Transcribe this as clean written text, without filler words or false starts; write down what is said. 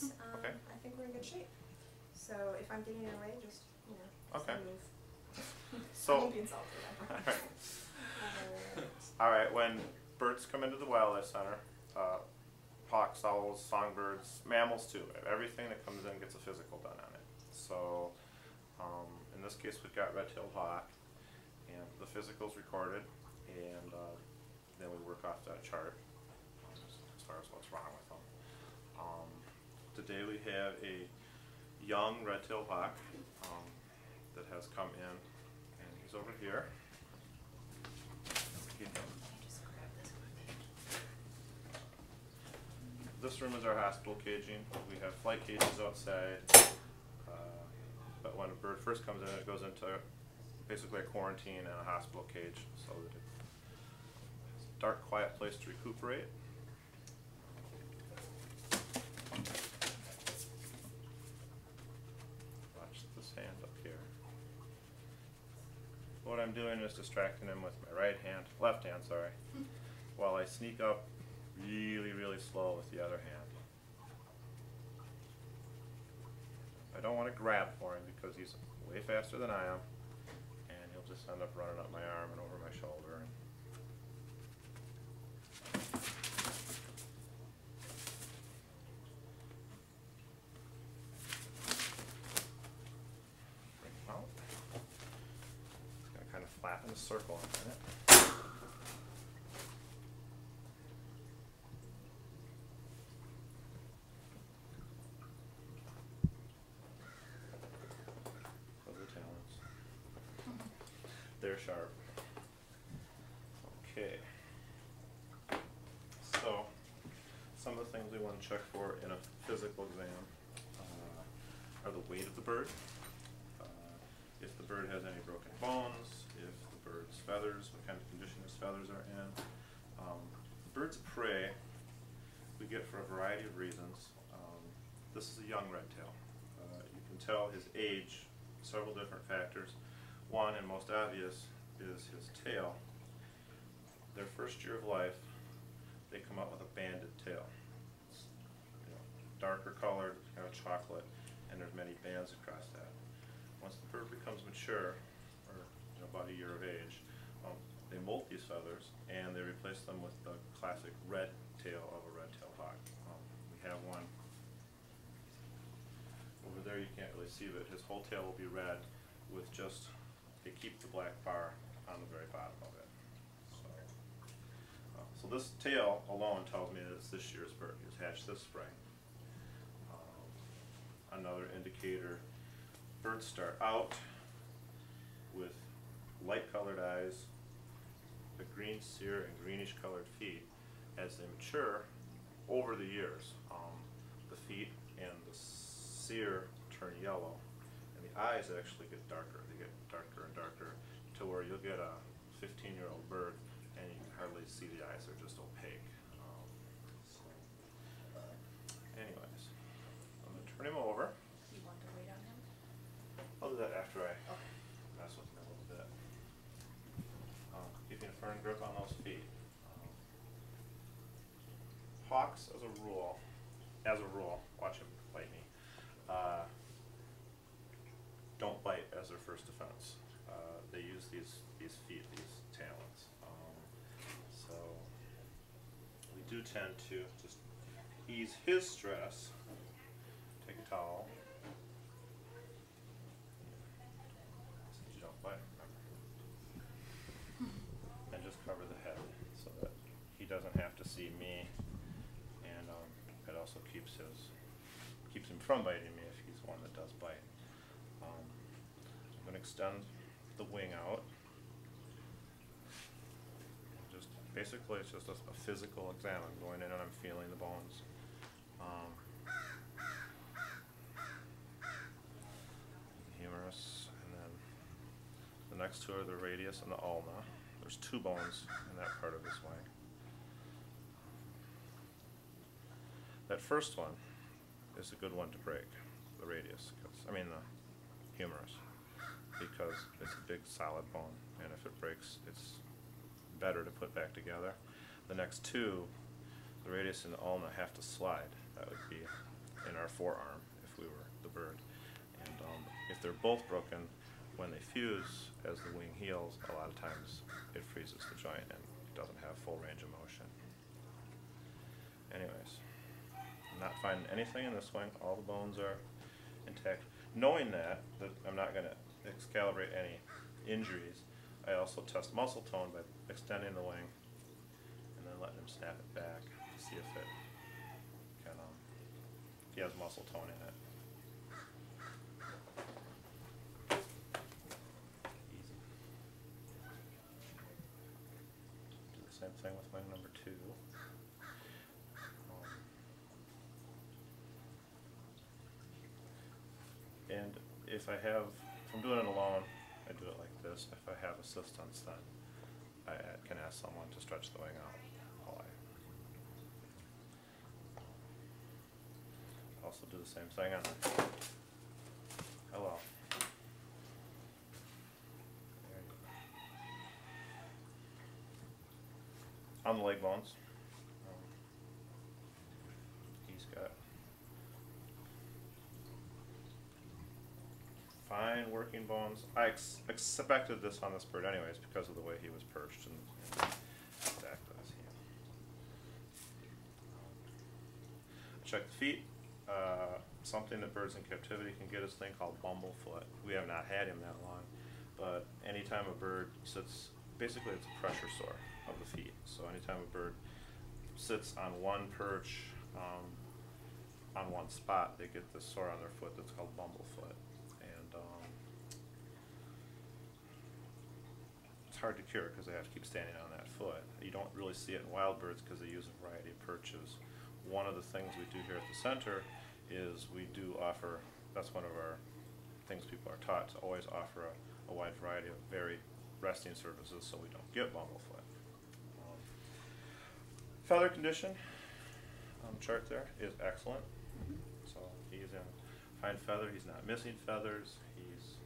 Okay. I think we're in good shape. So if I'm getting in the way, just, Okay. move. So, I won't be insulted. alright. Alright, when birds come into the wildlife center, hawks, owls, songbirds, mammals too, everything that comes in gets a physical done on it. So, in this case we've got red-tailed hawk, and the physical's recorded, and then we work off that chart as far as what's wrong with them. Today we have a young red-tailed hawk that has come in, and he's over here. This room is our hospital caging. We have flight cages outside, but when a bird first comes in, it goes into basically a quarantine and a hospital cage, so that it's a dark, quiet place to recuperate. Watch this hand up here. What I'm doing is distracting him with my left hand, while I sneak up really, really slow with the other hand. I don't want to grab for him because he's way faster than I am, and he'll just end up running up my arm and over my shoulder. Bring him out. He's going to kind of flap in a circle in a minute. They're sharp. Okay. So, some of the things we want to check for in a physical exam are the weight of the bird, if the bird has any broken bones, if the bird's feathers, what kind of condition his feathers are in. Birds of prey we get for a variety of reasons. This is a young red-tail. You can tell his age, several different factors. One, and most obvious, is his tail. Their first year of life, they come out with a banded tail. It's, darker colored, kind of chocolate, and there's many bands across that. Once the bird becomes mature, or about a year of age, they molt these feathers and they replace them with the classic red tail of a red-tailed hawk. We have one over there. You can't really see, but his whole tail will be red with just, they keep the black bar on the very bottom of it. So this tail alone tells me that it's this year's bird. He was hatched this spring. Another indicator, birds start out with light colored eyes, a green cere and greenish colored feet. As they mature over the years, the feet and the cere turn yellow, and the eyes actually get darker. They get darker and darker to where you'll get a 15-year-old bird and you can hardly see the eyes. They're just opaque. Anyways, I'm going to turn him over. You want to wait on him? I'll do that after I mess with him a little bit. Keeping a firm grip on those feet. Hawks, as a rule, watch him bite me, don't bite as their first defense. They use these feet, these talons. So we do tend to just ease his stress. Take a towel. Since you don't bite, remember. And just cover the head so that he doesn't have to see me, and it also keeps him from biting me if he's one that does bite. I'm going to extend the wing out. Just basically, it's just a physical exam. I'm going in and I'm feeling the bones. Humerus, and then the next two are the radius and the ulna. There's two bones in that part of his wing. That first one is a good one to break, the radius, the humerus, because it's a big solid bone, and if it breaks, it's better to put back together. The next two, the radius and the ulna, have to slide. That would be in our forearm if we were the bird. And if they're both broken, when they fuse, as the wing heals, a lot of times it freezes the joint and it doesn't have full range of motion. Anyways, I'm not finding anything in this wing. All the bones are intact. Knowing that I'm not going to excalibrate any injuries, I also test muscle tone by extending the wing and then letting him snap it back to see if it can, if he has muscle tone in it. Easy. Do the same thing with wing number 2. And if I'm doing it alone, I do it like this. If I have assistance, then I can ask someone to stretch the wing out while I also do the same thing on the, hello. There you go. On the leg bones, he's got fine working bones. I expected this on this bird anyways because of the way he was perched and stacked on his heel. Check the feet. Something that birds in captivity can get is a thing called bumblefoot. We have not had him that long, but anytime a bird sits, basically it's a pressure sore of the feet. So anytime a bird sits on one perch, on one spot, they get this sore on their foot that's called bumblefoot. It's hard to cure because they have to keep standing on that foot. You don't really see it in wild birds because they use a variety of perches. One of the things we do here at the center is we do offer, that's one of our things people are taught, to always offer a wide variety of very resting surfaces so we don't get bumblefoot. Feather condition on the chart there is excellent. So he's in fine feather, he's not missing feathers, he's